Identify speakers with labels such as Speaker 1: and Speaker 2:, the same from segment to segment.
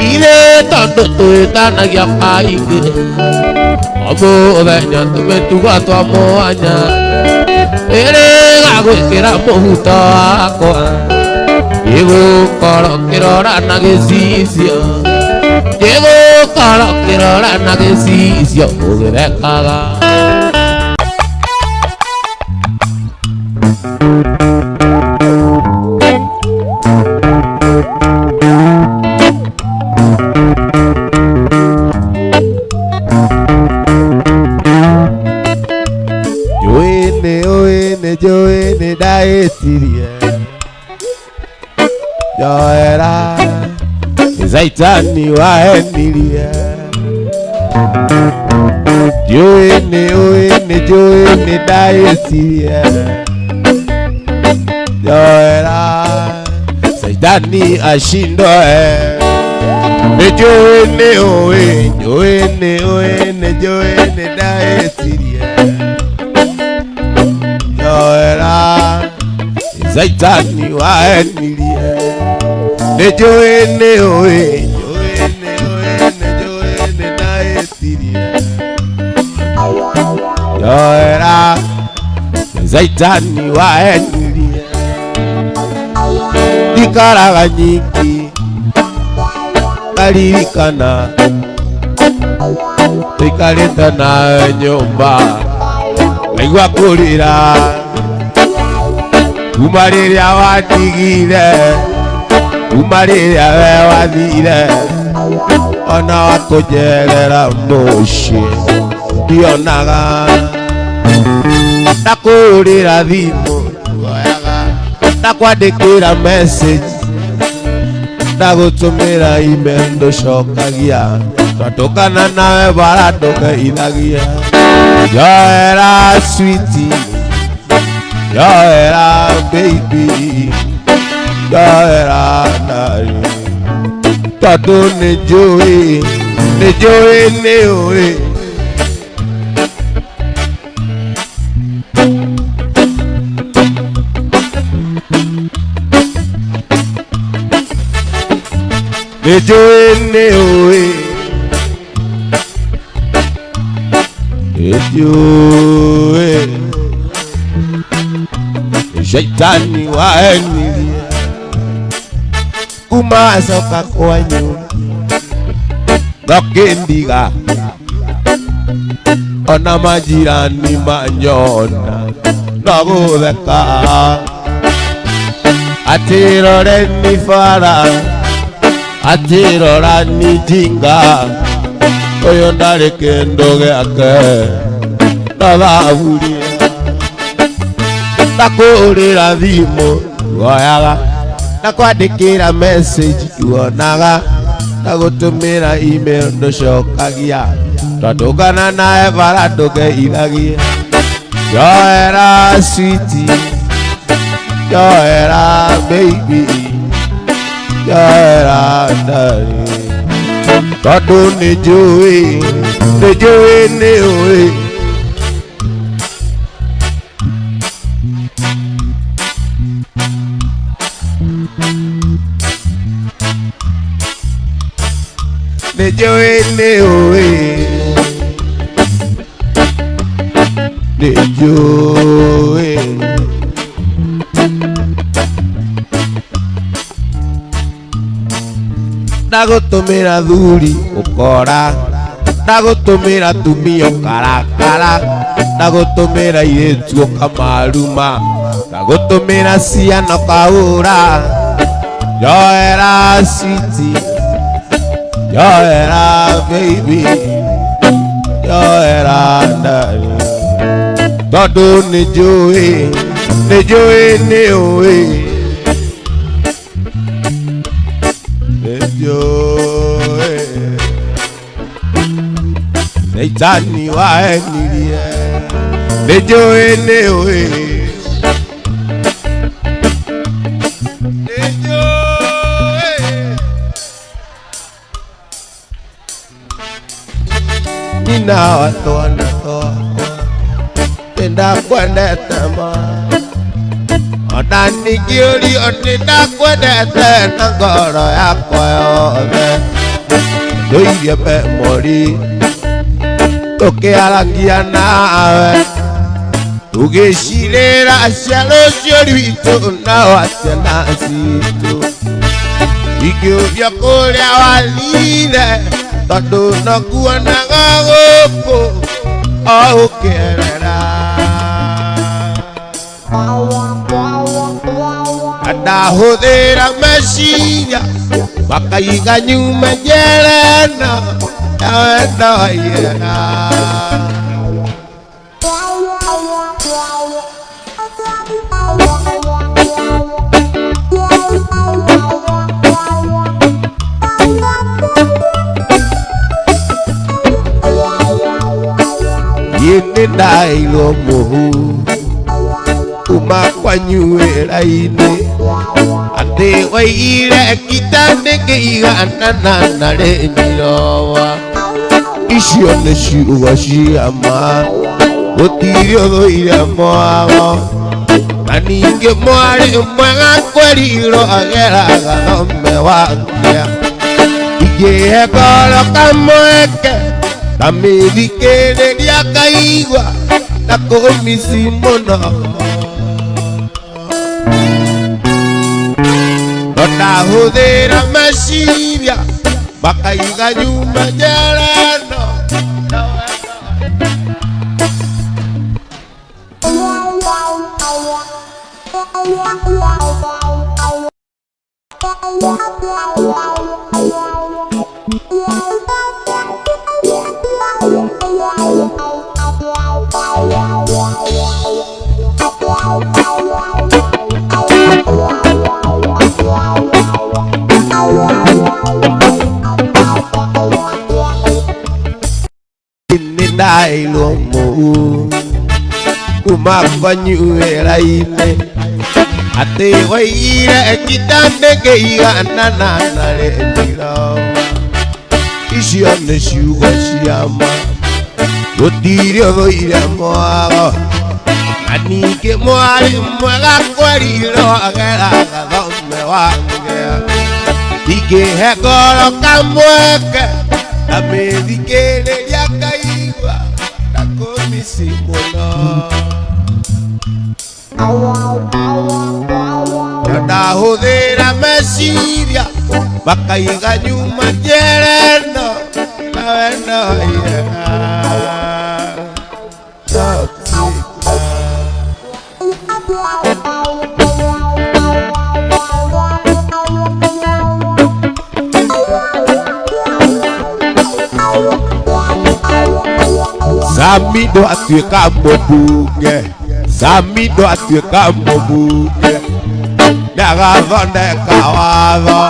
Speaker 1: Ile tanto tu tanah yang baik. Amo banyak temen tuga tu amo anya. Ele aku kira mau aku. Ibu kalau kira rana kesisia. Ibu kalau kira rana kesisia. Udah kalah.
Speaker 2: Joene da estiria Joera Zaitani wa eniria Joene da estiria Joera Zaitani ashindo Joene da estiria Joera Zaitani wa enilia Joene da estiria Joera Zaitani wa enilia Dikaraga nyingi Kalirikana Dikaleta na nyumba Legwa kurira Umariria watigire Umariria we wathire Ona wakujerera mushi Dionaga Nakurira thimu Nakwandikira message Nagutumira email nducokagia Twatũkana nawe bara ndũgeithagia Joera sweetie Joera baby Joera nari Tondũ nĩnjũĩ nĩũĩ nĩũĩ Zaitani wa enilia Kumacoka kwanyu Ngokindiga Ona majirani manyona Nogutheka Atiroreni bara Atirorani jinga Oyo ndari kendo giake Nothaburia Nakurira thimu Woyaga Nakwandikira message Tuonaga Nagutumira email nducokagia Twatũkana nawe bara ndũgeithagia Joera sweetie Joera baby Joera ndari Tondũ nĩnjũĩ nĩũĩ Nĩnjũĩ Ndagũtũmĩra thuri ũkora Ndagũtũmĩra tumia ũkarakara Ndagũtũmĩra irĩtu ũkamaruma Ndagũtũmĩra ciana ũkahũra Joera sweetie Joera baby Joera ndari Tondũ nĩnjũĩ nĩũĩ Zaitani wa enilia nĩũĩ Nina watwana toa Tenda kwendete ma Ona nikiũrio nĩndakwendete na ngoro yakwa yothe Doiria memori tukiaragia nawe tugicirĩra ciaro cio rwitũ nao ciana citũ ingĩũria kũrĩa wathire tondũ nakuonaga gũkũ o ũkĩerera ndahũthĩra meciria makaiga nyuma njerena ya wendo waiyera yini ndairwo mũhu kuma kwanyuĩra-inĩ atĩ waigire kitandĩ kĩiganana na rĩnyirowa icio nĩ ciugo cia ma gũtirĩ ũthũire mwao na ningĩ mwarĩ mwega kwerirwo ageraga thome wake ingĩhe ngoro kamweke kamĩthikĩrĩria kaigua na kũmĩci mũno ndahũthĩra meciria makaiga nyuma njereno ndairwo mũhu kuma kwanyuĩra-inĩ atĩ waigire kitandĩ kĩiganana na rĩnyirowa icio nĩ ciugo cia ma gũtirĩ ũthũire mwao na ningĩ mwarĩ mwega kwerirwo ageraga thome wake ingĩhe ngoro kamweke kamĩthikĩrĩria kaigua na kũmĩci mũno ndahũthĩra meciria makaiga nyuma njereno na wendo waiyera Sami ndo atuĩka mũmbunge Sami ndo atuĩka mũmbunge ndagathondeka watho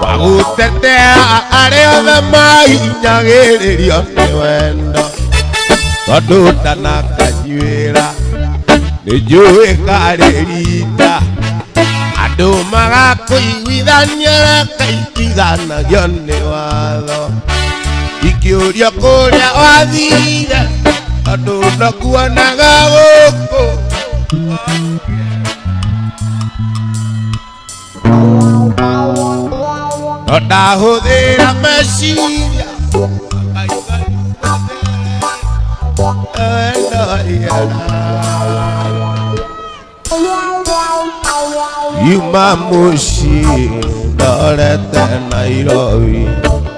Speaker 2: wa gũtetea arĩa othe mahinyagĩrĩrio nĩ wendo tondũ ndanakanyuĩra nĩnjũĩ karĩ rita andũ magakũiguithania rakaiguithanagio nĩ watho ingĩũria kũrĩa wathire tondũ nakuonaga gũkũ ndahũthĩra meciria yuma mũciĩ ndorete Nairobi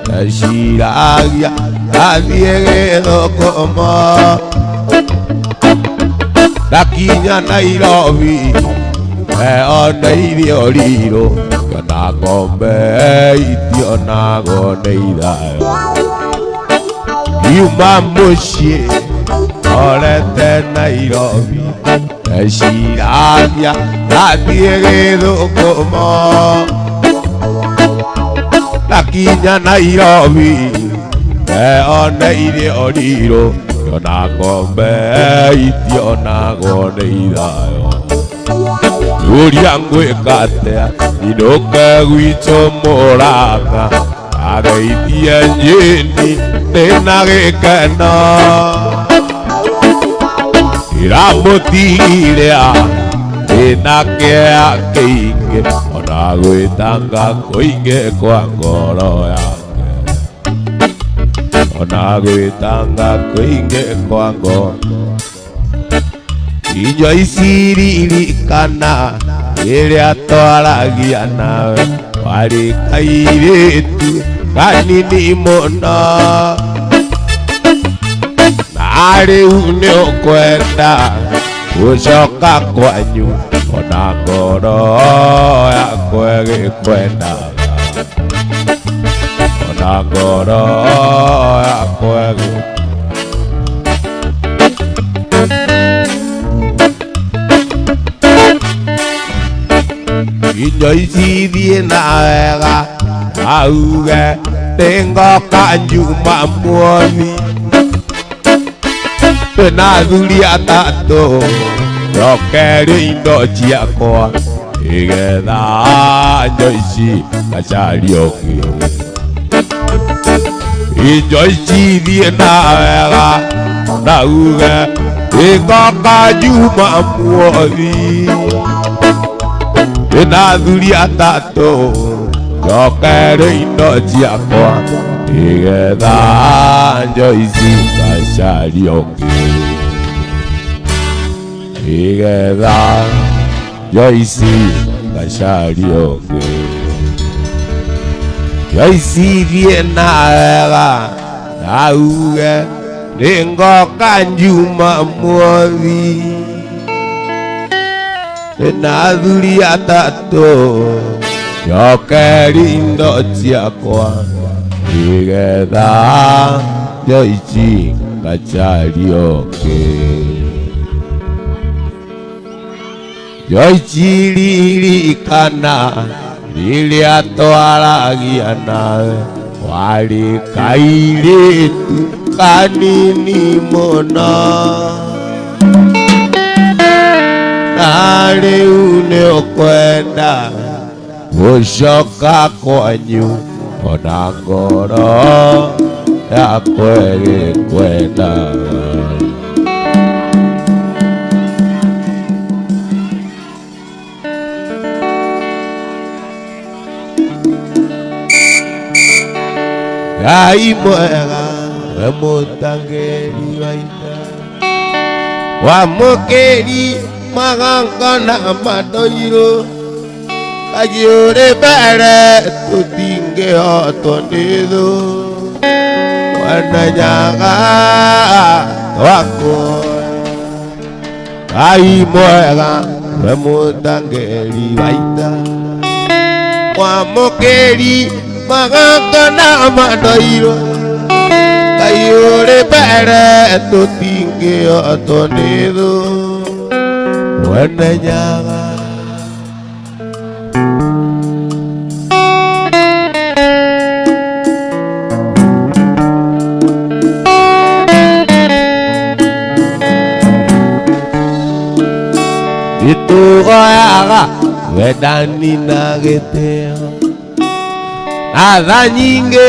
Speaker 2: ndeciragia ngathiĩ gĩthũkũmo ndakinya Nairobi eoneire ũrirũ ngona ng'ombe itionagwo nĩ ithayo yuma mũciĩ ndorete Nairobi ndeciragia ngathiĩ gĩthũkũmo ndakinya Nairobi eoneire ũrirũ ngona ng'ombe itionagwo nĩ ithayo Uria ngwĩka atĩa inũke gwitũ Mũrang'a ageithie nyeni ndĩna gĩkeno iramũtigire ndĩna kĩeha kĩingĩ ona gwĩtanga kũingĩ kwa ngoro yake Nagwĩtanga kũingĩ kwa ngoro inyua iciririkana rĩrĩa twaragia nawe warĩ kairĩtu kanini mũno na rĩu nĩũkwenda gũcoka kwanyu ona ngoro yakwa ĩgĩkwendaga ona ngoro yakwa inyua icithiĩ na wega auge nĩngoka njuma muothi twĩna athuri atatũ njokerio indo ciakwa nĩgetha Joyce Gacaria ũngĩ inyua icithiĩ na wega nauge nĩngoka njuma muothi twĩna athuri atatũ njokerio indo ciakwa nĩgetha Joyce Gacaria ũngĩ nĩgetha Joyce Gacaria ũngĩ Joyce thiĩ na wega nauge nĩngoka njuma muothi twĩna athuri atatũ njokerio indo ciakwa nĩgetha Joyce Gacaria ũngĩ Joyce ririkana rĩrĩa twaragia nawe warĩ kairĩtu kanini mũno na rĩu nĩũkwenda gũcoka kwanyu ona ngoro yakwa ĩgĩkwendaga Ngai mwega we mũtangĩri wa ita wamũkĩri maganga na madoiro Ngai ũrĩ mbere tũtingĩhotwo nĩ thũ wananyaga wakwa Ngai mwega we mũtangĩri wa ita wamũkĩri maganga na madoiro Ngai ũrĩ mbere tũtingĩhotwo nĩ thũ wananyaga nĩtũgoyaga wendani na gĩtĩo na tha nyingĩ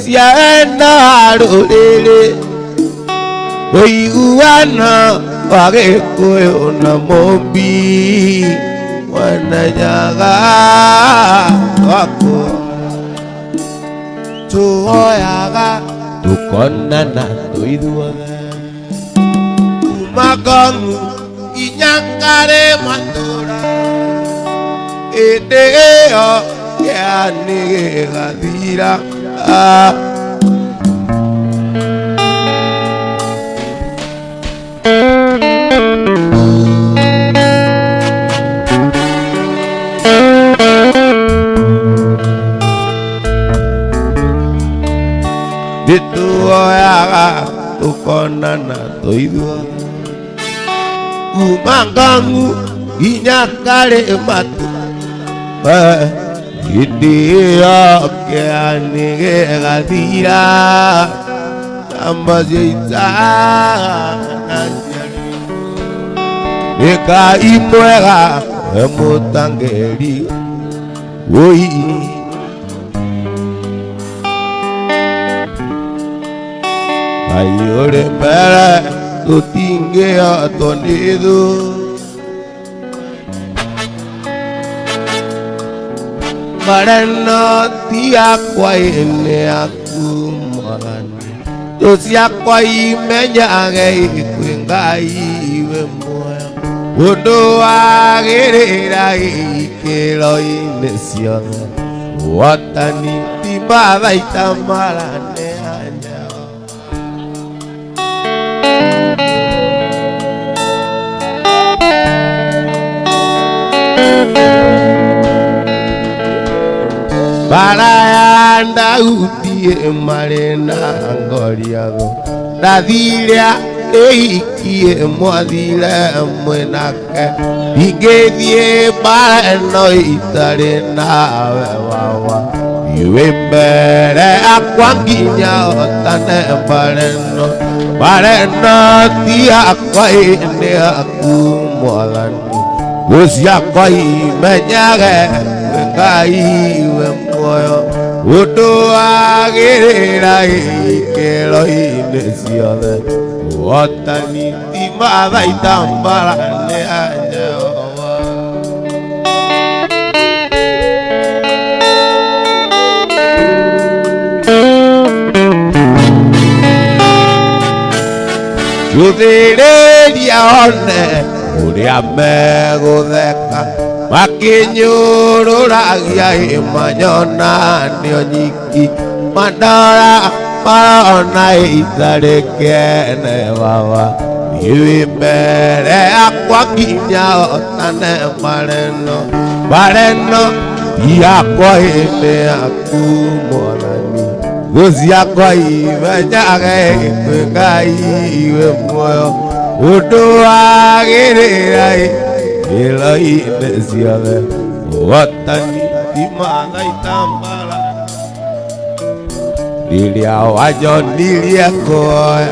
Speaker 2: cia wendo wa rũrĩrĩ ũiguano wa Gĩkũyũ na Mũmbi wananyaga wakwa tũgoyaga tũkonana tũithuothe kuma Ngong'u nginya Ngarĩ Matũũra hĩndĩ ĩyo kĩani gĩgathira nĩtũgoyaga tũkonana tũithuothe kuma Ngong'u nginya Ngarĩ Matũũra hĩndĩ ĩyo kĩani gĩgathira ambacio itanania Ngai mwega we mũtangĩri woi Ngai ũrĩ mbere tũtingĩhotwo nĩ thũ mareno ti yakwa ĩnĩ yaku Mwathani Josia kwa imenyage ikwengai iwe moya Undo agerera ikelo inesione Watani timada itamarane anya Barayanda utie marena angoriago Dadilia eikie mwadile mwenake Ingedie bareno itare nawe wawa Iwe mbere akwanginya otane bareno Bareno tia kwa ine akumwalani Gosia kwa imenyage Iwe moyo Udo agerera ikelo inesione Watani timada itambarane anyawa Yudireria one Uria megudeka Makinyururagia imanyona nionyiki Mandora marona itarekene wawa Iwi mbere akwa kinya otane mareno Bareno Iakwa ine akumorani Gozi akwa imenyage ikwengai iwe moyo Udo agerera Ilo inesione Watani timada itambala Nilia wajo nilia koya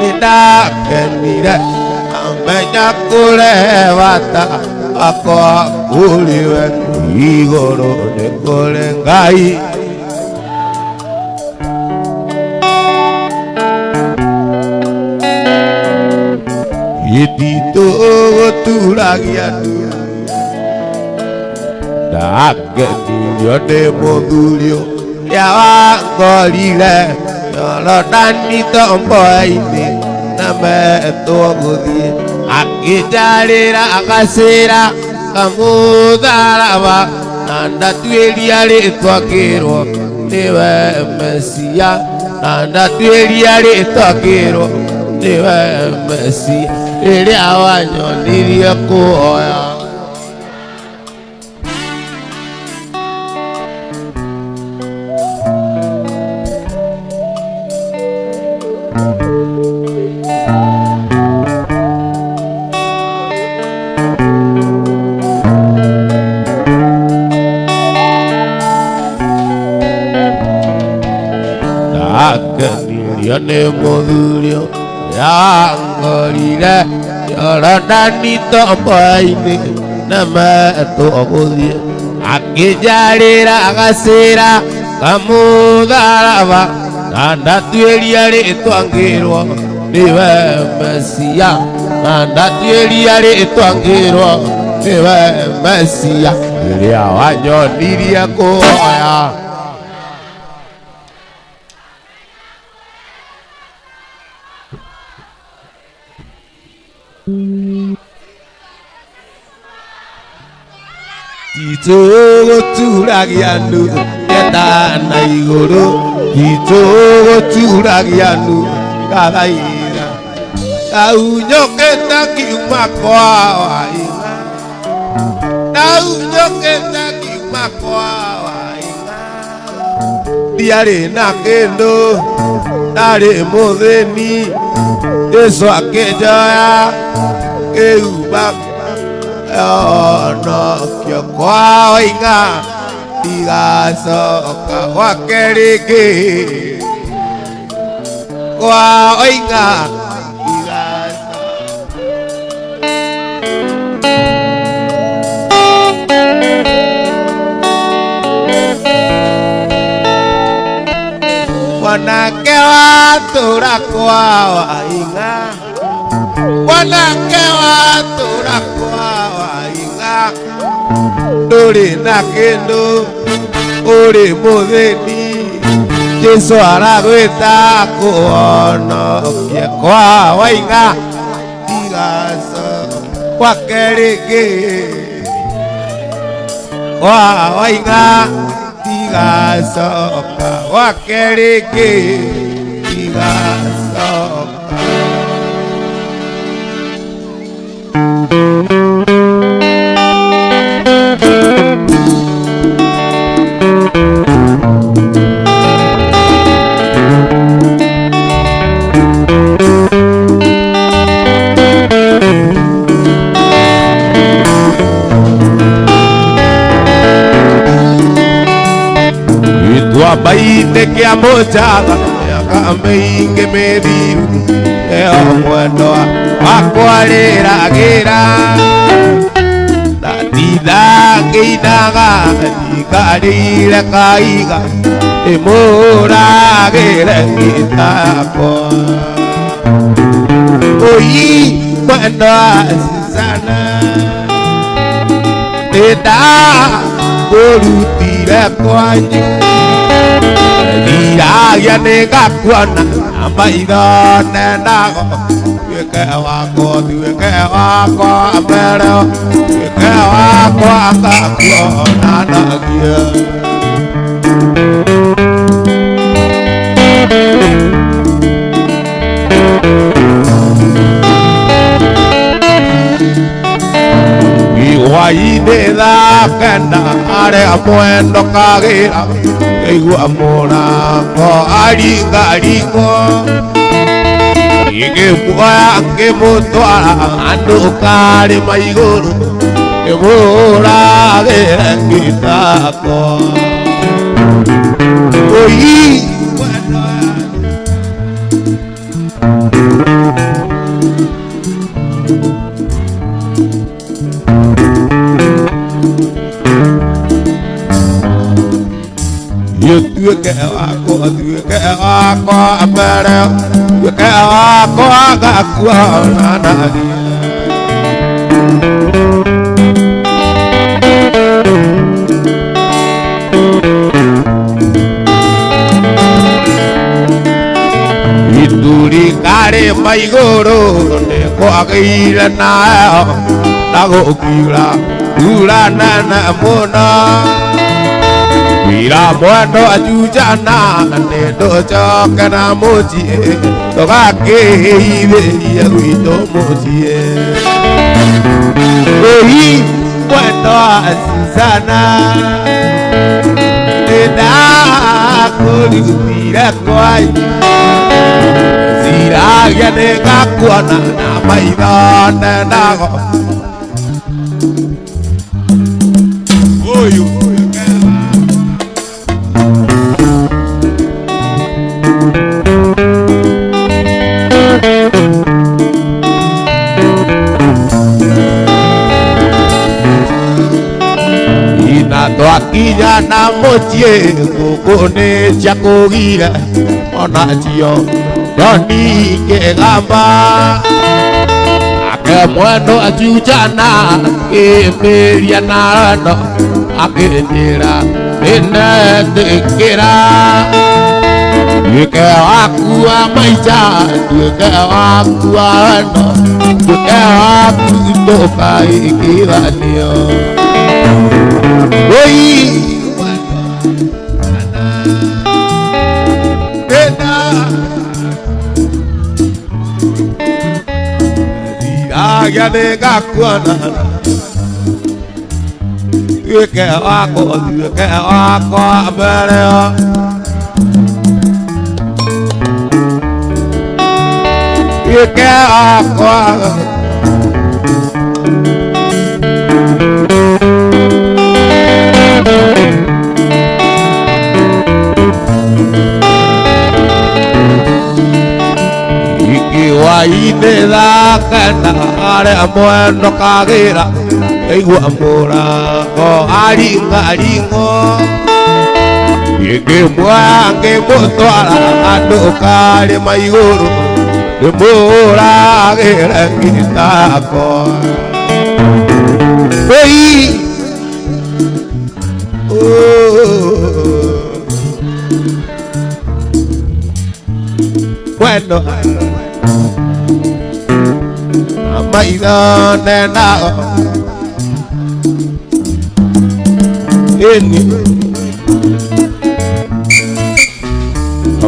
Speaker 2: Nidake Amenya kule wata Ako kuliwe Igoro nekole ngai Yedito turagia tu Dake yode modulio Ya golile Yolo dani tombo ini Name togudi Akijarira akasira Kamu daraba Nanda tueliare tuakiro Niwe mesia Nanda tueliare tuakiro Niwe mesia Ili awanyo nilie kuoya Yone modulio Yangolile Yorodani tomboine Nama togudie Akijarira agasira Kamu daraba Nanda tueliare tuangirwa Niwe mesia Nanda tueliare tuangirwa Niwe mesia Ili awanyo nilia kuoya Titogo turagianu Yeta na igoro Titogo turagianu Karaira Taunyo keta kiumakwa wainga Taunyo keta kiumakwa wainga Diare na kendo Dare modeni Eso aquella Eubak no kyo kwa oinga diga soka wakereke kwa oinga diga wanake watura kwa oinga wanake watura kwa Dore na kendo Ore modeni Jesu aragwĩta kũhonokia kwa wainga kwake rĩngĩ kwa wainga igacoka gwake rĩngĩ igacoka. Baite que amochada Akaminge mediu Eo mwendo Akwalera gira Tatida Keinaga Ikarira kaiga Emora gira Kitako Oyi mwendo Asisana Teta Borutira kwanyu Dia nega kuana amaida nenago Tueke wako amero Tueke wako akakuo nanagia Iwaide da kena are amuendo kagira Igua mora ko aringa ringo Ige muaya ke mutwara andu kare maiguru Emora gira kitako Oyi Tueke wako amere Tueke wako agakua nanari Ituri kare maigoro Neko agira na Nago kira Ura nana mona Mira mwendo ajujana Nendo choka na mochie Toka keive ya guito mochie Ohi mwendo asisana Nenda kulipira kwa Zira ya nega kuana na maidha nenago Oyu Toakinya na mochie Kukune chakugira Onachio Yoni ke gamba Ake mwendo ajujana Ke meria nano Ake nira Ine tekira Yuke waku amaija Yuke waku ano Yuke waku itoka ikiranio Oi Nena Dia nega kuana Tueke wako amereo Tueke wako Waide da kana are mwendo kagira Igua mora ko aringa ringo Ige mwange mutwara andu kare maiguru Mora gira kitako Oi bueno maitha nena eni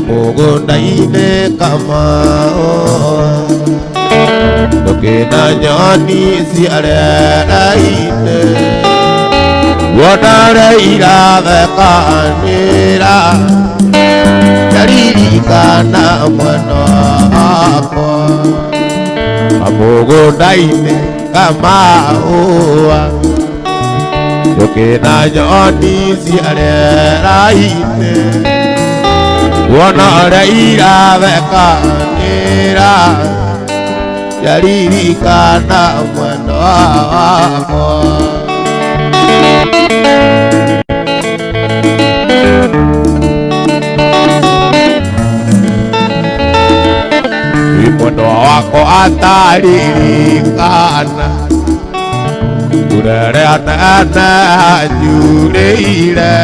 Speaker 2: mugunda-inĩ Kamau ndũkĩna nyoni ciarera-inĩ wonare irathekanĩra ndaririkana mwena wakwa mugunda-inĩ Kamau ndũkĩna nyoni ciarera-inĩ wonare irathekanĩra ndaririkana mwena wakwa mwena wakwa ataririkana urere anene anyurĩire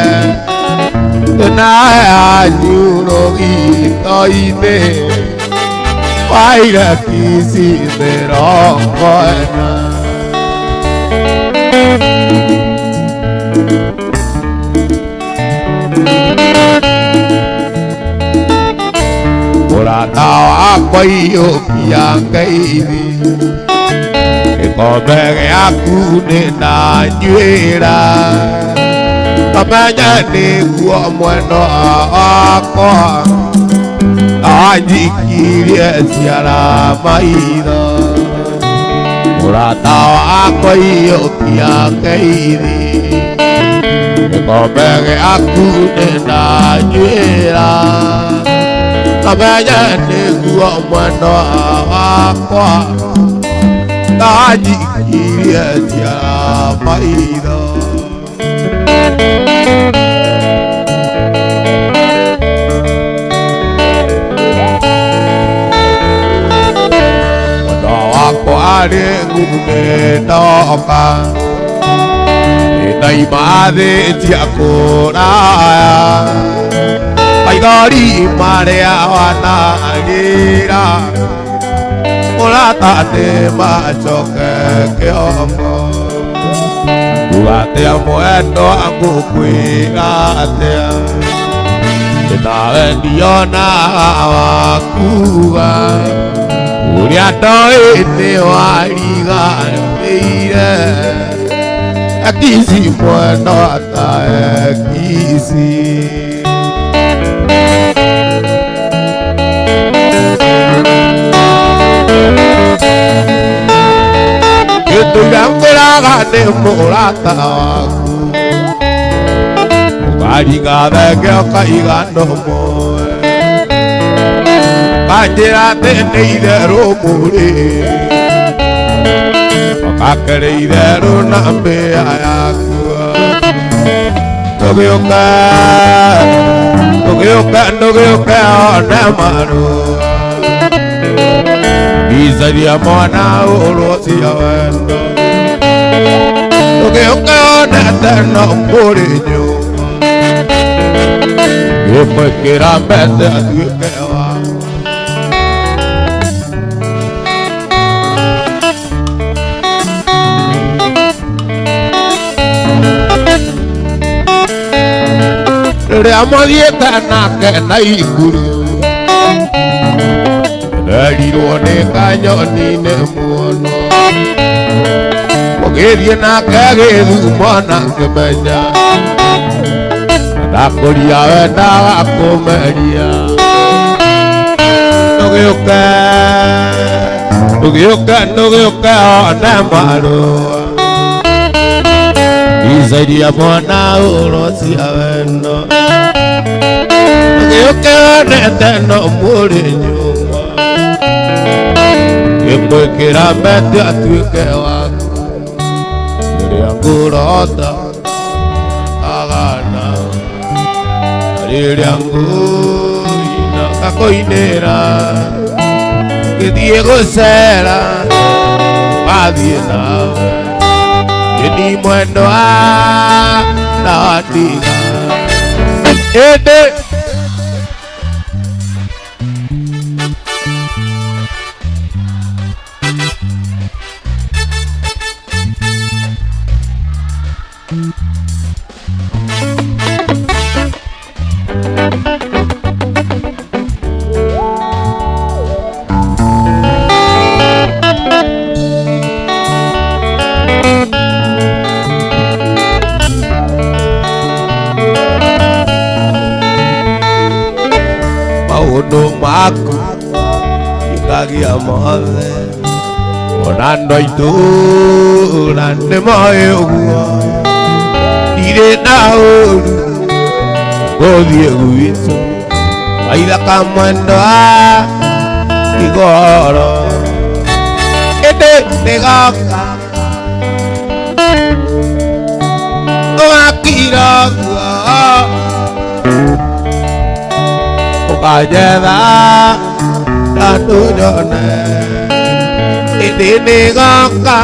Speaker 2: nawe anyurũgito-inĩ waire kici mĩrongo ĩna mũrata wakwa iyũkia ngeithi gĩkombe gĩaku nĩ nanyuĩra kamenya nĩguo mwena wakwa anjikirie ciara maitho mũrata wakwa iyũkia ngeithi gĩkombe gĩaku nĩ nanyuĩra kamenya nĩguo mwena wakwa anjikirie ciara maitho arĩ ngumĩndoka nĩndaimathĩtia kũraya maithori marĩa wanarĩra mũrata nĩmacoke kĩongo kugatĩa mwendwa ngũkwĩra atĩa nawe ndiona wakuga ũrĩa ndoĩ nĩ wariganĩire akici mwendwa ta ekici gĩtũire ngũraga nĩ mũrata waku ũkariga thenge ũkaiga mwe kanjĩra atĩ nĩ itherũ mũrĩ ũkakere itherũ na mbĩa yakua ndũgĩũke one marũa icaria mwana ũrwo cia wendo ndũgĩũke onete no mũrĩ nyũmba gĩmwĩkĩra mbete atuĩke wa rĩrĩa mũthiĩte nake na iguru erirwo nĩ kanyoni-inĩ mũno mũgĩthiĩ nake gĩthumo na ngĩmenya ndakũria wendaga kũmeria ndũgĩũke one marũa icaria mwana ũrwo cia wendo ndũgĩũke onete no mũrĩ nyũmba gĩmwĩkĩra mbete atuĩke waku rĩrĩa ngũrota agana rĩrĩa ngũina ngakũinĩra ngĩthiĩ gũcera wathiĩ nawe ni mwendwa na watiga ĩndĩ maundu maku ikagia mothe ona ndoitu na nĩ moĩ ũguo ndirĩ na ũru gũthiĩ gwitũ waithaka mwendo wa igoro ĩndĩ nĩgoka ũgakira guo ũkanjetha na ndũnyone ĩndĩ nĩgoka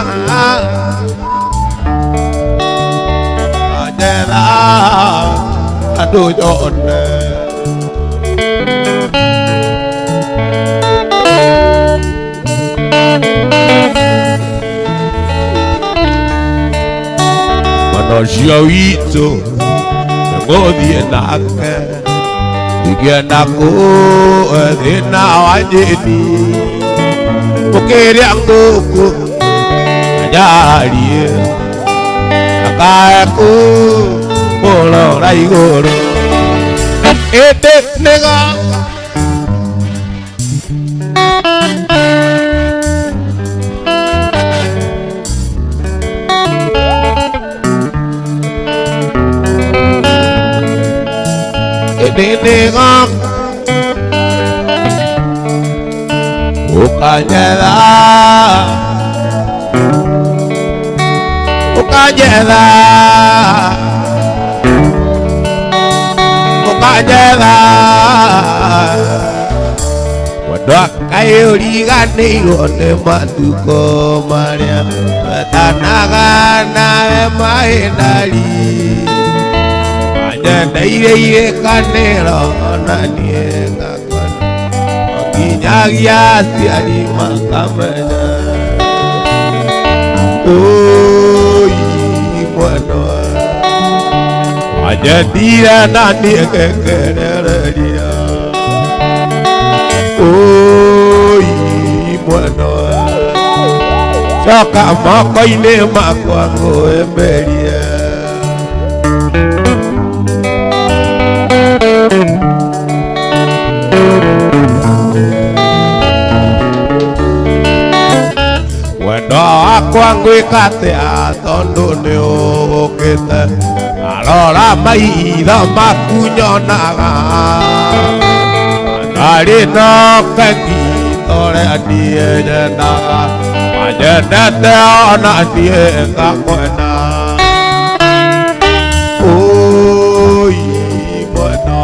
Speaker 2: ũkanjetha na ndũnyone Cio witũ nĩgũthiĩ nake ingĩenda thĩna wa nyeni ũkĩrĩa ngũkũ kanyarie ndakae kũrora igũrũ ĩndĩ nĩgoka Nĩgoka ũkanjetha mwendo wa Ngai ũriganĩirwo nĩ matukũ marĩa twetanaga nawe mahĩndari nyendeire irĩkanĩro na niĩ ngakora nginyagia aciari makamenya mwendo wanjendire na niĩ ngĩkĩrereria mwendo coka moko-inĩ makwa ngũĩmbĩrie wendo wakwa ngwĩka atĩa tondũ nĩ ũgũkĩte arora maitho maku nyonaga ndarĩ noke ngitũrĩa niĩ nyendaga wanjendete ona niĩ ngakwenda mwendo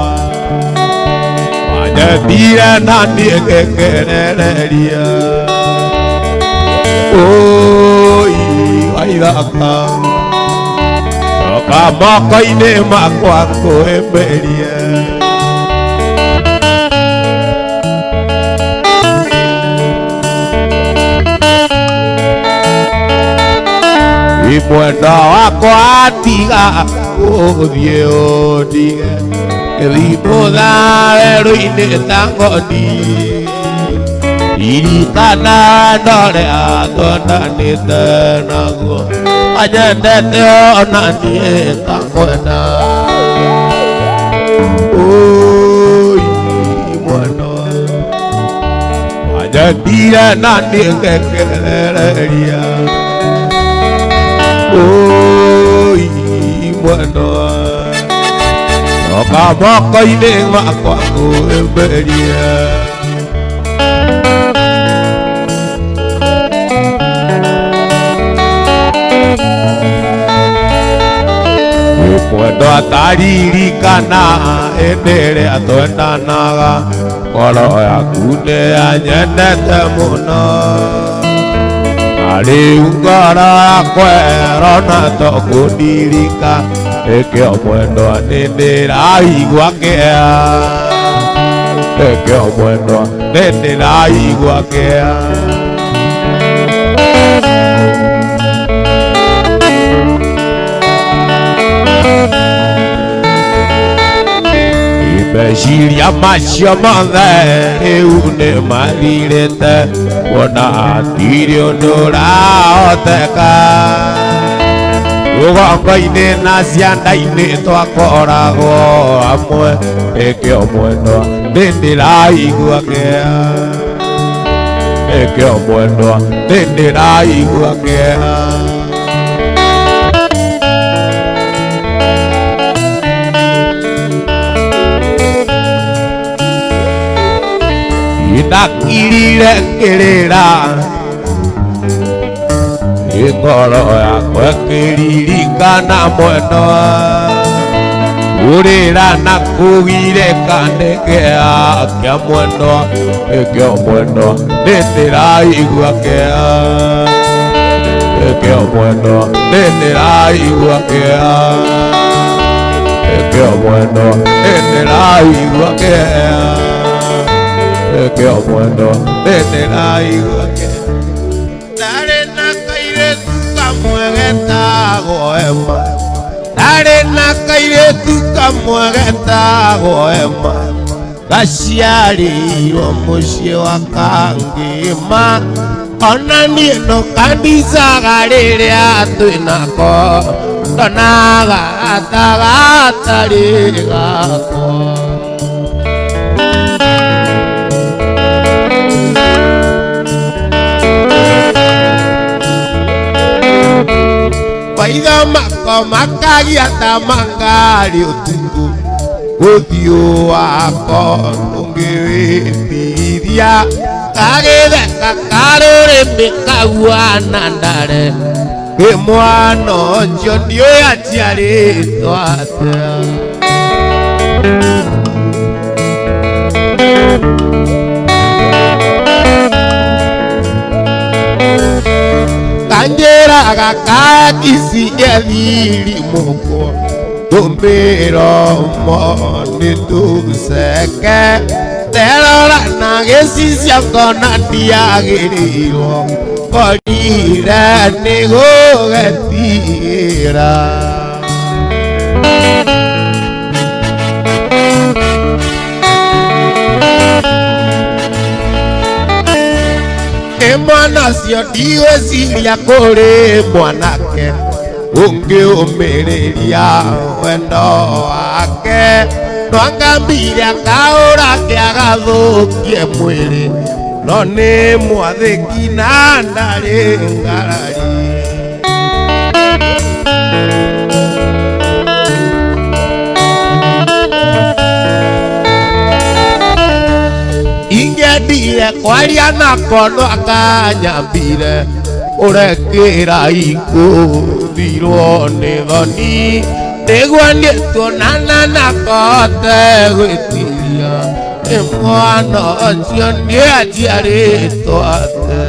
Speaker 2: wanjendire na niĩ ngĩkĩrereria waithaka coka moko-inĩ makwa ngũĩmbĩrie mwendo wakwa tiga ũthiĩ ũndige gĩthimũtha werũ-inĩ ta ng'oni irikana ndorĩa twendanĩte naguo wanjendete ona niĩ ngakwenda mwendo wanjendire na niĩ ngĩkĩrereria mwendo coka moko-inĩ makwa ngũĩmbĩrie mwendo ataririkana hĩndĩ ĩrĩa twendanaga ngoro yaku nĩyanyendete mũno na rĩu ngoro yakwa ĩrona to kũndirika ĩkĩo mwendwa nĩndĩraigua kĩeha ĩkĩo mwendwa nĩndĩraigua kĩeha meciria macio mothe rĩu nĩmathirĩte kuona hatirĩ ũndũ ũrahoteka Rũgongo-inĩ na cianda-inĩ twakoragwo hamwe ĩkĩo mwendwa nĩndĩraigua kĩeha ĩkĩo mwendwa nĩndĩraigua kĩeha ndakirire ngĩrĩra ngoro yakwa ĩkĩririkana mwendwa gũrĩra na kũgirĩka nĩkĩeha kĩa mwendwa ĩkĩo mwendwa nĩndĩraigua kĩeha ĩkĩo mwendwa nĩndĩraigua kĩeha ĩkĩo mwendwa nĩndĩraigua kĩeha ĩkĩo mwendwa nĩndĩraigua kĩeha ndarĩ na kairĩtu kamwe getagwo Emma ndarĩ na kairĩtu kamwe getagwo Emma gaciarĩirwo mũciĩ wa Kangĩma ona niĩ no kandicaga rĩrĩa twĩnako ndonaga gatagatĩ gakwa maitho makwa makagia ta mangari ũtukũ ũthiũ wakwa ndũngĩwĩtiria kagĩtheka karũrĩmĩ kahuana ndare wĩ mwana ũcio ndiũĩ aciarĩtwo atĩa kanjĩraga kakici ethiri mũkwa tũmbĩro mo nĩtũceke terora na gĩcicio ngona ndiagĩrĩirwo korire nĩgũgetigĩra mwana ũcio ndigwĩciria kũrĩ mwanake ũngĩũmĩrĩria wendo wake no angambire akaũra kĩagathũkie mwĩrĩ no nĩ mwathĩki na ndarĩ ngarari ingĩendire kwaria nako no akanyambire ũrekĩra ikũthirwo nĩ thoni nĩguo niĩ tuonana nako hote gwĩtiria nĩ mwana ũcio ndiũĩ aciarĩtwo atĩa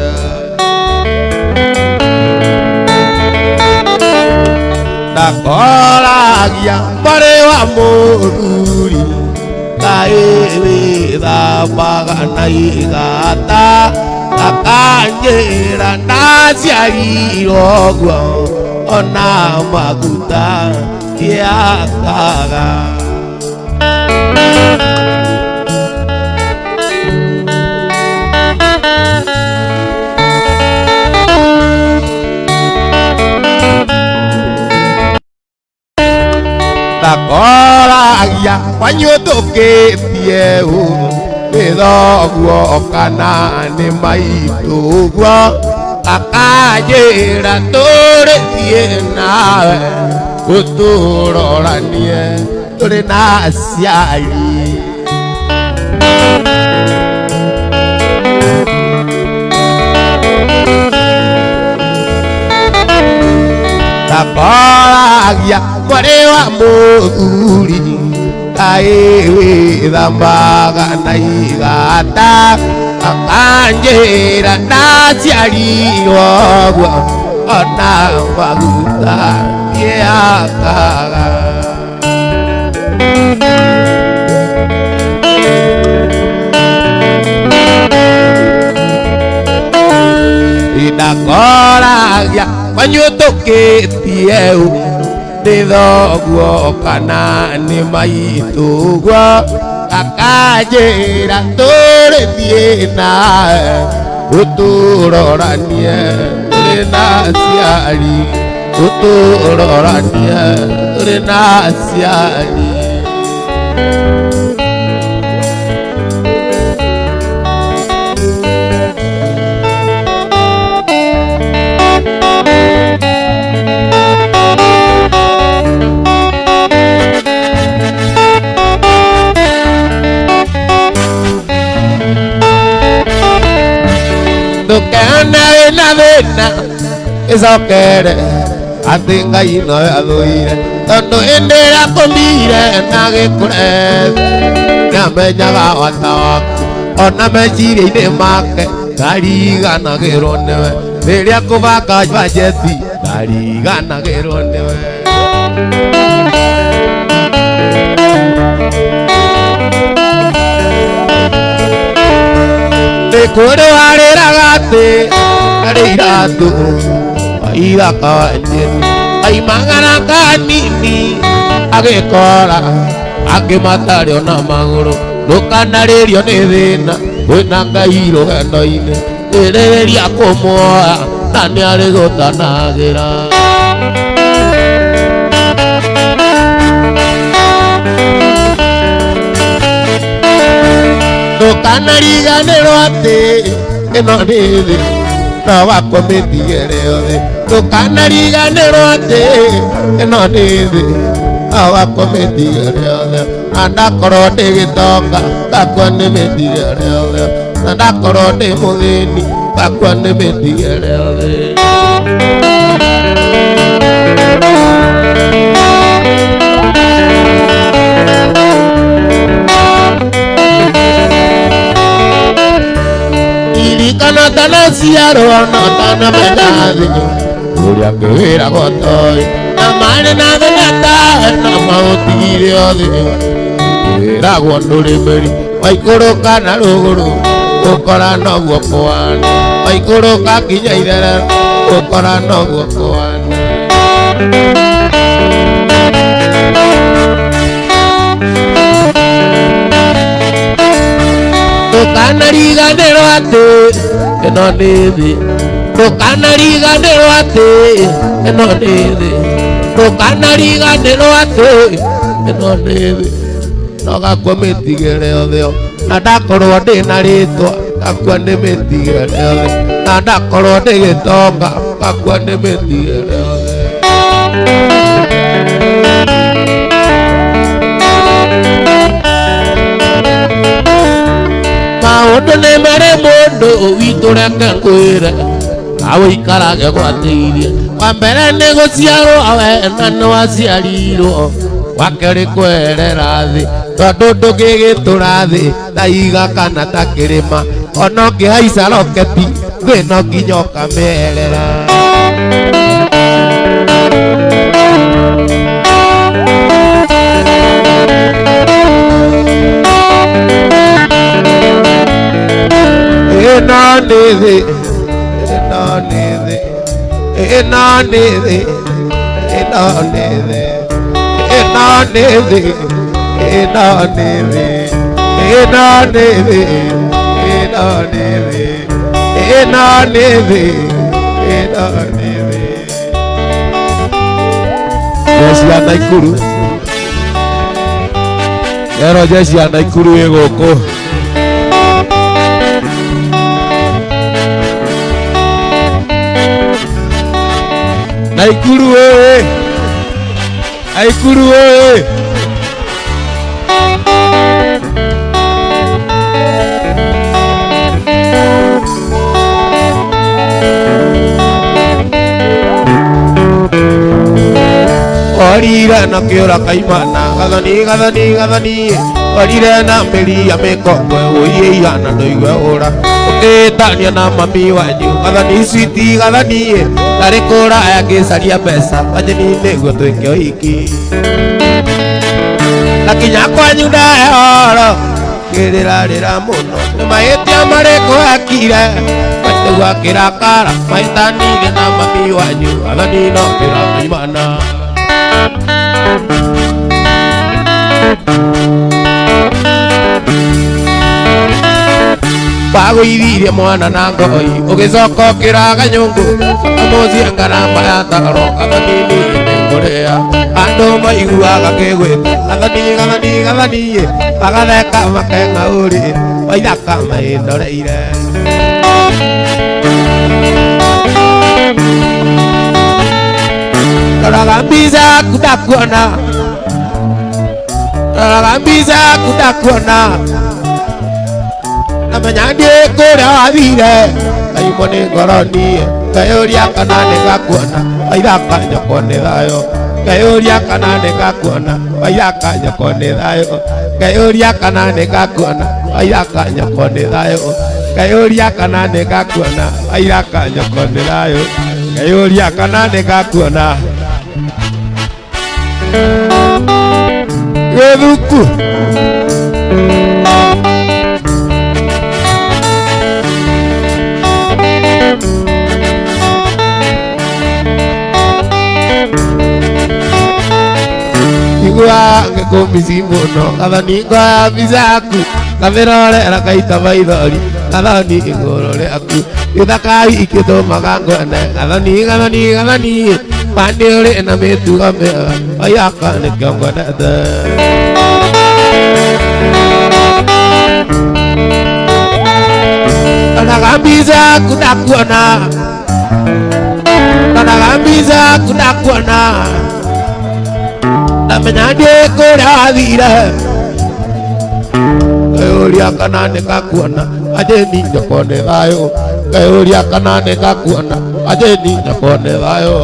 Speaker 2: ndakoragia mwarĩ wa mũthuri kaĩ wĩthambaga na igata akanjĩra ndaciarirwo ũguo ona maguta ndiakaga ndakoragia kwanyu tũkĩtie nĩ thoguo kana nĩ maitũ ũguo akanjĩra tũrĩthiĩ nawe ũtũroranie tũrĩ na aciari ndakoragia mwarĩ wa mũthuri kaĩ wĩthambaga na igata akanjĩra ndaciarirwo ũguo ona maguta ndiakaga ndakoragia kwanyu tũkĩtie nĩ thoguo kana nĩ maitũ ũguo akanjĩra tũrĩthiĩ nawe ũtũroranie tũrĩ na aciari
Speaker 1: uturorania rinasiani Navena izokere atinga ino athuire tondu indira kumbire nagikure namenyaga wata waku ona meciria-ini make ndariganagirwo niwe riria kubanga bajeti ndariganagirwo niwe nikuri wariraga ati ari iratu waithaka wanjeni aimagana kanini agikora angi matari ona maguru ndukanaririo ni thina wina Ngai rugendo-ini iriria kumuoya na niari gutanagira ndukanariganirwo ati ino ni thi na wakometigere othe ndukanariganirwo ati ino ni thi na wakometigere othe na ndakorwo ndi gitonga ngakua ni mitigere othe na ndakorwo ndi muthini ngakua ni mitigere othe irikana tanasiarwo no tanamenyathi uria ngwira gotoi na mari na theta na mautire othe wiragwo ndurimeri waikuru kana ruguru ukora no guoko wana waikuru kakinya ithere ukora no guoko wana ndukanariganirwo ati ino ni thi ndukanariganirwo ati ino ni thi ndukanariganirwo ati ino ni thi no gakua mitigere otheo na ndakorwo ndi na ritwa ngakua ni mitigere othe na ndakorwo ndi gitonga ngakua ni mitigere othe maundu ni mari mundu witu reke ngwire awuikarage gwatĩirie wa mbere ni guciarwo we na ni waciarirwo wa keri kwerera thi tondu ndũngĩgĩtũra thi ta iga kana ta kĩrĩma ona ũngĩhaica roketi thĩ no nginya ũkamĩerera ĩno nĩ thĩ ĩno nĩ thĩ ĩno nĩ thĩ ĩno nĩ thĩ ĩno nĩ thĩ ĩno nĩ thĩ ĩno nĩ thĩ ĩno nĩ thĩ ĩno nĩ thĩ ĩno nĩ thĩ jeshi ya Naikuru yero jeshi ya Naikuru ĩ gũkũ Naikuru oye Naikuru oye orire na kiora kaimana gathani gathani gathani orire na meri ya mekongwe oye yana ndoigwe ora ukitania na mami wanyu gathani switi gathani tari kura agicaria mbeca wajeni niguo twike ũhiki na kinya kwanyu ndahoro ngĩrĩrarĩra mũno nĩ mahĩtia marĩkũ ekire matigua kĩrakara mahĩtanire na mami wanyu gathani no kĩrakaimana Wagũithirie mwana na ngoi ũgĩcoka ũkĩraga nyũngũ mũciĩ ngaramba ya taro gathani nĩngũrĩa andũ maiguaga kĩgwĩka gathani magatheka makeng'aũrĩ waithaka maĩndoreire Roraga mbica yaku ndakuona namenya ndiĩ kũrĩa wathire ngaimwo nĩ ngoro niĩ ngeyũria kana nĩngakuona waithaka nyoko nĩ thayũ ngeyũria kana nĩngakuona waithaka nyoko nĩ thayũ ngeyũria kana nĩngakuona waithaka nyoko nĩ thayũ ngeyũria kana nĩngakuona waithaka nyoko nĩ thayũ ngeyũria kana nĩngakuona gĩthuku igua ngĩkũmbici mũno gathani ngoya mbica yaku ngamĩrorera kaita maithori gathani igũrũ rĩaku gĩthaka ikĩtũmaga ngwene gathani Pandi ũrĩ na mĩtugo mĩega waithaka nĩkĩo ngwendete Ndonaga mbica yaku ndakuona ndamenya ndiĩ kũrĩa wathire ngeyũria kana nĩngakuona ajeni nyoko nĩ thayũ ngeyũria kana nĩngakuona ajeni nyoko nĩ thayũ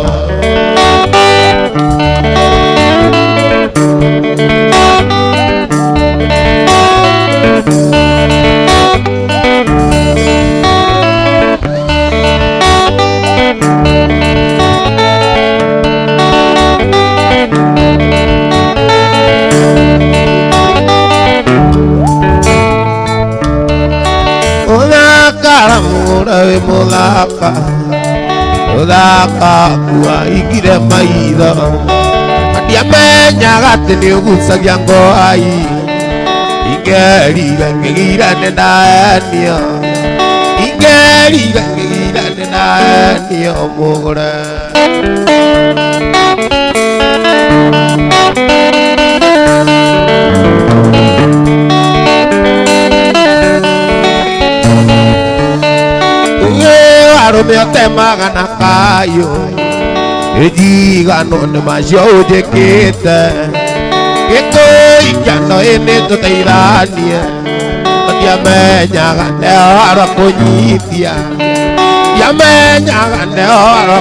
Speaker 1: Muthaka kuahingire maitho ndiamenyaga atĩ nĩũgucagia ngoi ingerire ngĩgira nĩndaenio mũgũre arũme otemaga na kayũ ĩnjigano nĩ macio ũnjĩkĩte gĩkũikano ĩnĩ tũteithanie ndiamenyaga nĩhoro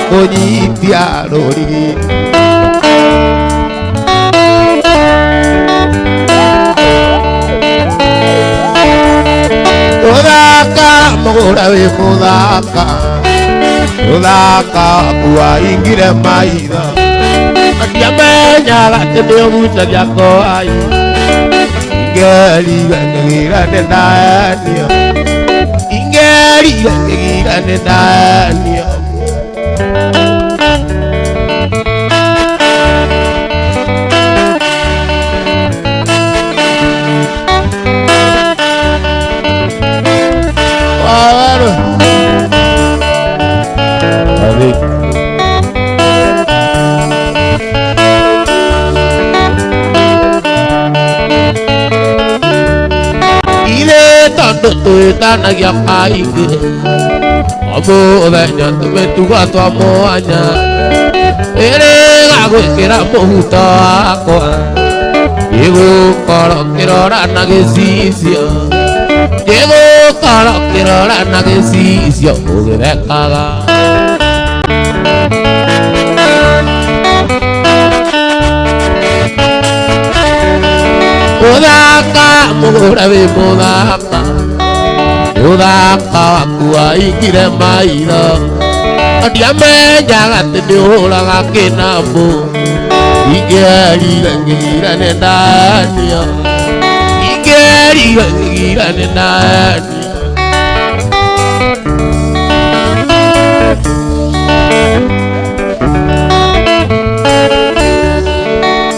Speaker 1: kũnyitia rũrigi Muthaka mũgũra wĩ muthaka kuahingire maitho ndiamenyaga atĩ nĩũgucagia ngoi ingerire ngĩgira nĩndaenio Twĩtanagia kaingĩ mũthenya tũmĩtugo twa mwanya ĩrĩ gagwĩkĩra mũhuto wakwa gĩgũkorwo kĩrora na gĩcicio ũgĩthekaga Muthaka mũgũra wĩ muthaka kuahingire maitho ndiamenyaga atĩ nĩũhũraga kĩnamũ ingerire ngĩgira nĩndaenio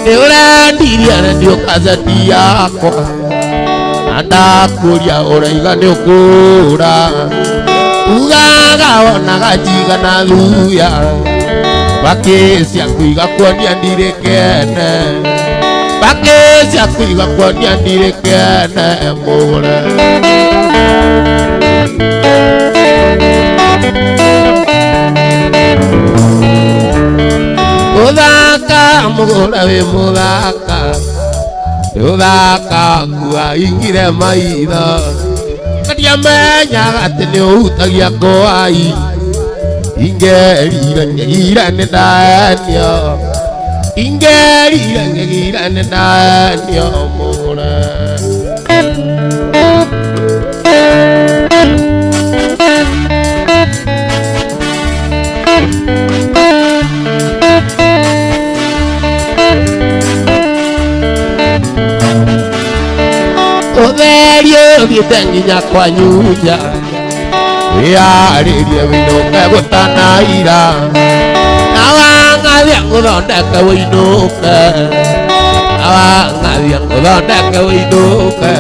Speaker 1: nĩũrendirie redio kaseti yakwa na Ndakuria uraiga ni ukura ugaga ona gajiga na thuya bakisia kuiga kwonia ndirikene bakisia kuiga kwonia ndirikene mugure uthaka mugure wi muthaka uthaka ngua ingire maitho ndiamenyaga ati ni uhutagia ngwai ingerire ngegira ni ndanio ingerire ngegira ni ndanio mugure utherio thiete nginya kwa nyuja wiarĩrie wĩinũke gũtanaira na wang'athia ngũthondeke wĩinũke na wang'athia ngũthondeke wĩinũke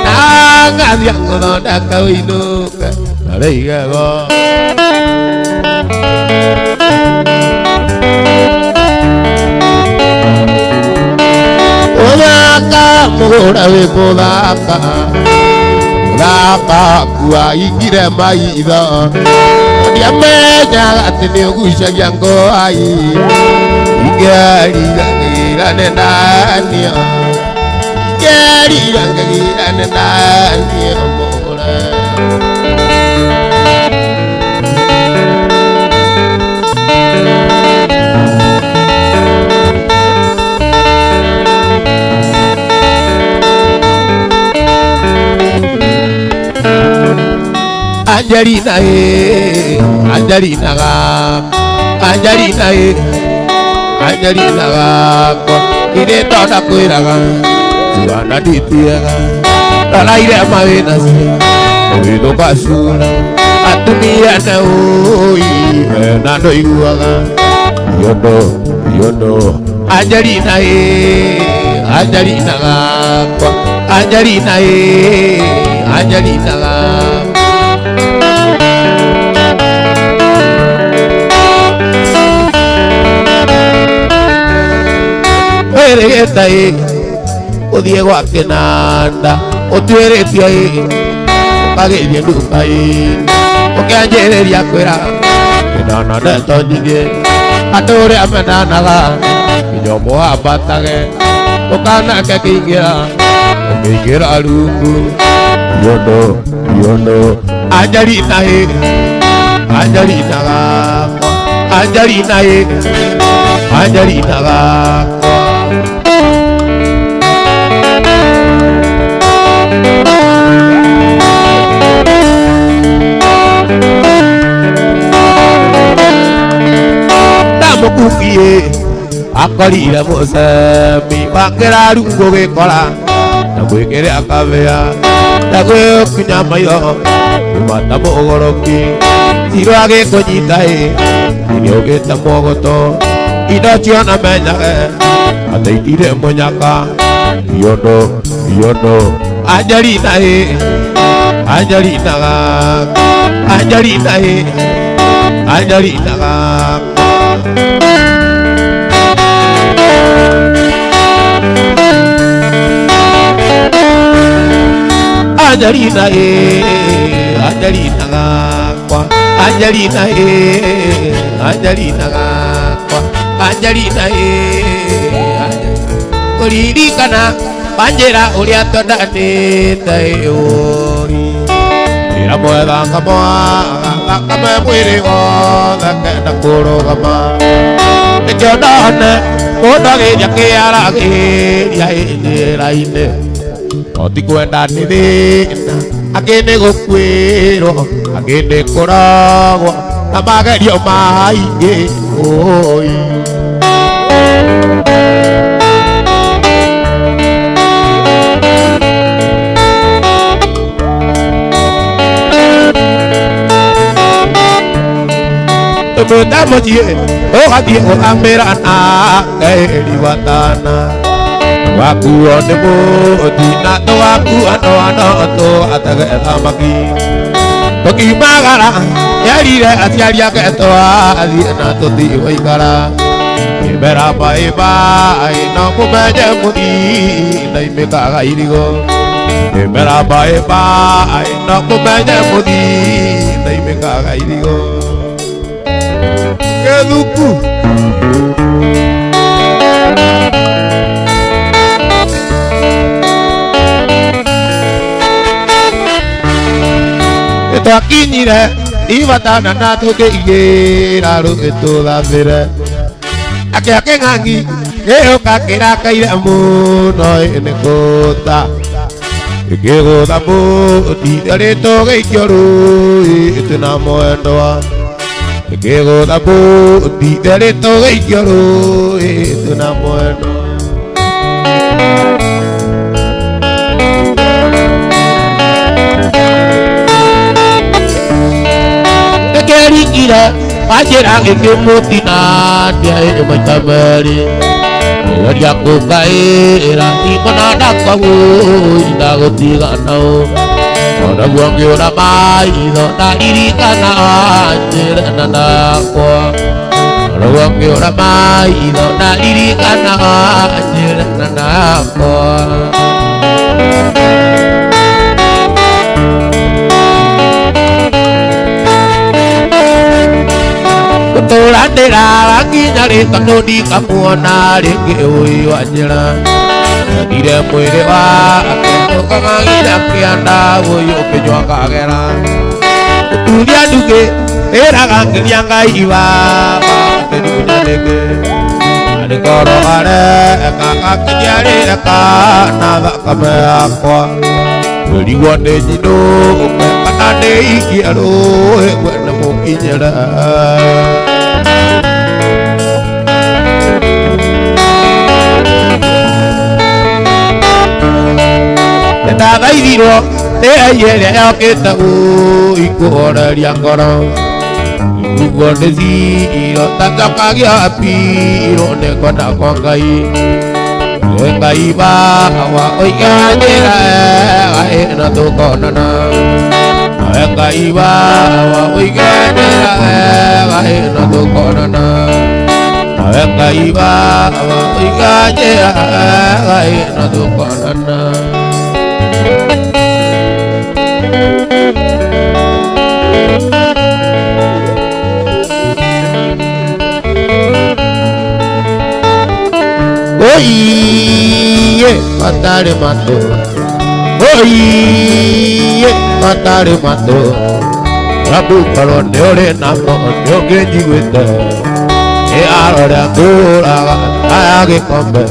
Speaker 1: na wang'athia ngũthondeke wĩinũke na rĩigego ũthaka mũgũra wĩ mũthaka thaka kua ingire maitho ndiamenyaga atĩ nĩ ũgucagia ngwai ingerira ngĩgĩrane nanio ingerira ngĩgĩrane nanio mũgũre Angelina Angelina ga Angelina Angelina ga ire tonda kwiraga tuana ditiaga taraire mawina si oido basura atumia na oi na ndo iguaga yondo Angelina Angelina ga Angelina Angelina ga Regeta uthie gwake nanda utwiritio ukageithie nduka ukianjĩrĩria kwĩra ndona ndeto nyingĩ andũ ũrĩa menanaga nginya mũhambatage ũkanake kĩingĩra ũkĩingĩra rungu yondo Angelina Angelina gakwa Angelina Angelina gakwa mukukie akorire mucemi makĩra rungu gĩkora na gwĩkĩra kabĩa na gwĩkinya maitho kumata mũgoroki tiro agĩkũnyita nĩ ũgĩte mũgoto indo ciona menyage atĩ itire mũnyaka yondo Angelina Angelina Angelina Angelina Angelina Angelina gakwa Angelina Angelina gakwa Angelina uririkana banjĩra ũrĩa twendanĩte ũri ĩra mwega ngame mwĩrĩ wothe kenda kũrũgama nĩkĩo ndone mũndũ agĩria kĩaragĩria njĩra-inĩ oti kwenda nĩ thĩna angĩ nĩ gũkuĩrwo angĩ nĩ kũrogwo na magerio maingĩ ũi Mutamujie, oh hati oh amera na keri watana,
Speaker 2: waku onemu tina to waku ano to ataga tamaki toki magara yarire atiaria ketoa athi na tuthi waikara ibera baiba ino kumeje mudi na imekaga irigo ibera baiba ino kumeje mudi na imekaga irigo keduku Takinire ibatana na toke igera ru etulathire ake ngangi geo kakira kaira muno ene kota gego damu didare to geikyoru ituna moendoa gego damu didare to geikyoru ituna moendoa
Speaker 1: Kira pajera ke mutina dia matamari dia ko kaira ikona dakau ida gotiga nau ora buang ora mai do na iri kana jera nana ko ora buang ora mai do na iri kana jera nana ko Tolandera lagi nyari tanu di kapuana deke oi wajera dire muire wa akento kangira kianda woyo pejo kagera tulia duke era kangiria ngai wa penunya deke ade koro are kakak kijare ka nada kame akwa beli wande jino ade iki aro wana mo kijara ta dai diro te ayere aketa u ikora riangora ugode si iro tanga pagi api iro ne kona kongai ngai ba wa oi kajera ai na to konana ngai ba wa oi kajera ai na to konana ngai ba wa oi kajera ai na to konana Oye, matare mato. Oye, matare mato. Rabu karo neore namo neoge jigueta. E arora dora age kombe.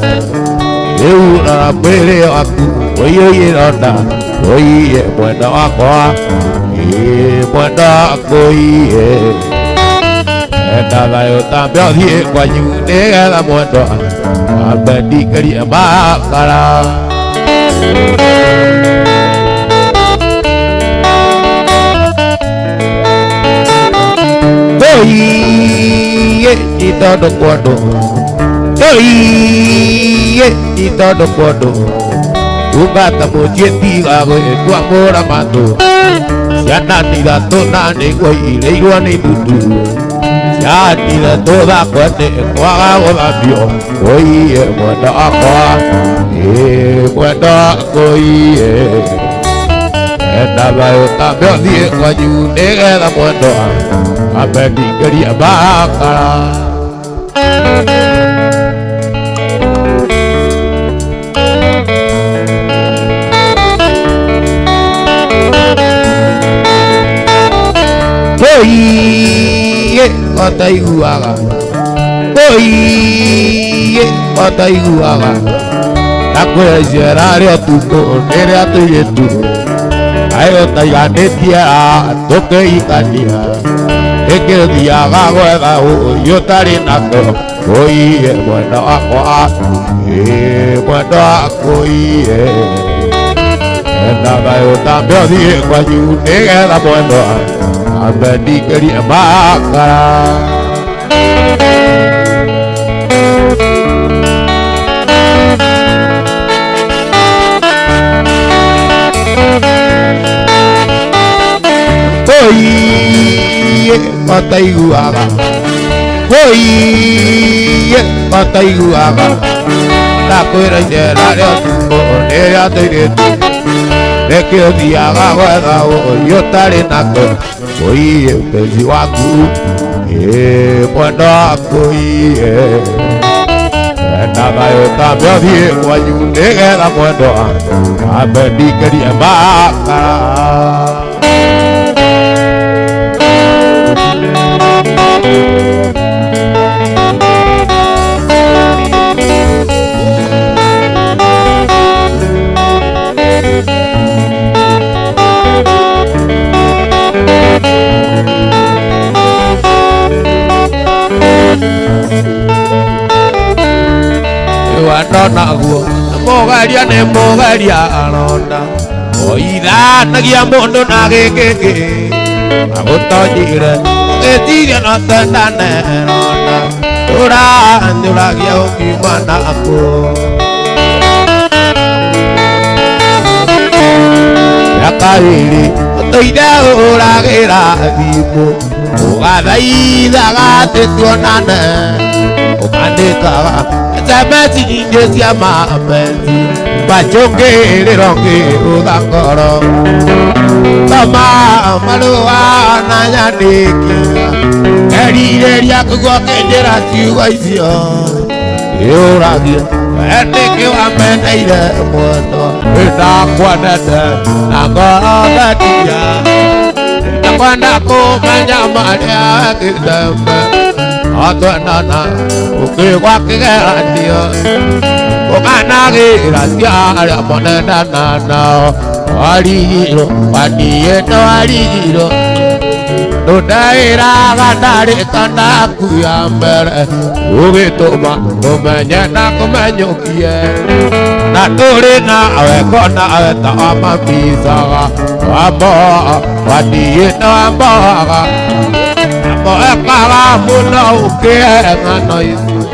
Speaker 1: Eura pere aku. Oye ronda. Oye buena aqua. Buena acoye. Enda yo tambio die guayu nega la moto. Abadi kari bakara Oye ita do kodo Oye ita do kodo Ugata mojeti gago tu amor amado Siana tira tona ne goi leiwa ne dudu Ya tira toda cuate cuaga golabio oye buena aqua buena oye enda bayo tambio die guayu nega la buena abedi quería bakara oye kota iguaga oye kota iguaga takwe zerario tuko nere atu yetu ayo tayanetia toke ikania eke dia gago ega yo tarinako oye buena aqua buena oye enda bayo tambio die guayu nega la buena abadi quería bakara
Speaker 2: Kotaiuaga Kotaiuaga Nakwira jera leo Nea teretu Nekio thiaga gwetha ũrĩa ũtarĩ nako Kũiye mpenzi waku Mwendo waku Endaga yũtambio thiĩ kwanyu nĩgetha mwendo Ambe ndingĩrie makara Naguo Mũgeria nĩ mũgeria aronda Oithanagia mũndũ na gĩkĩkĩ Agũtonyire Gĩtiria no tendane ronda Ũranyũragia ũngiuma nakuo Yakarĩrĩ Ũtũithe ũragĩra thimũ Ũgathaithaga atĩ tuonane Ũkandĩkaga Semeti nyingĩ cia mapenzi Mbachũngĩrĩro ngĩrũtha ngoro Toma marũa na nyandĩkĩra Ngerirĩria kũgua kĩnjĩra ciugo icio Yũragia Nĩkĩ wameneire mwendwa Nĩndakwendete na ngoro thetia Ndakwenda kũmenya marĩa gĩthembe Atwendana ũkĩgwa kĩgeranio Ũkanagĩra cia arĩa mũnendana nao Warigirwo waniĩ nĩwarigirwo Ndũndeĩraga ndarĩkana kuya mbere Ũgĩtũma tũmenye na kũmenyũkie Na tũrĩ nawe konawe ta wamamicaga Wamboa waniĩ nĩwamboaga Moekaga mũno ũkĩeng'ano icio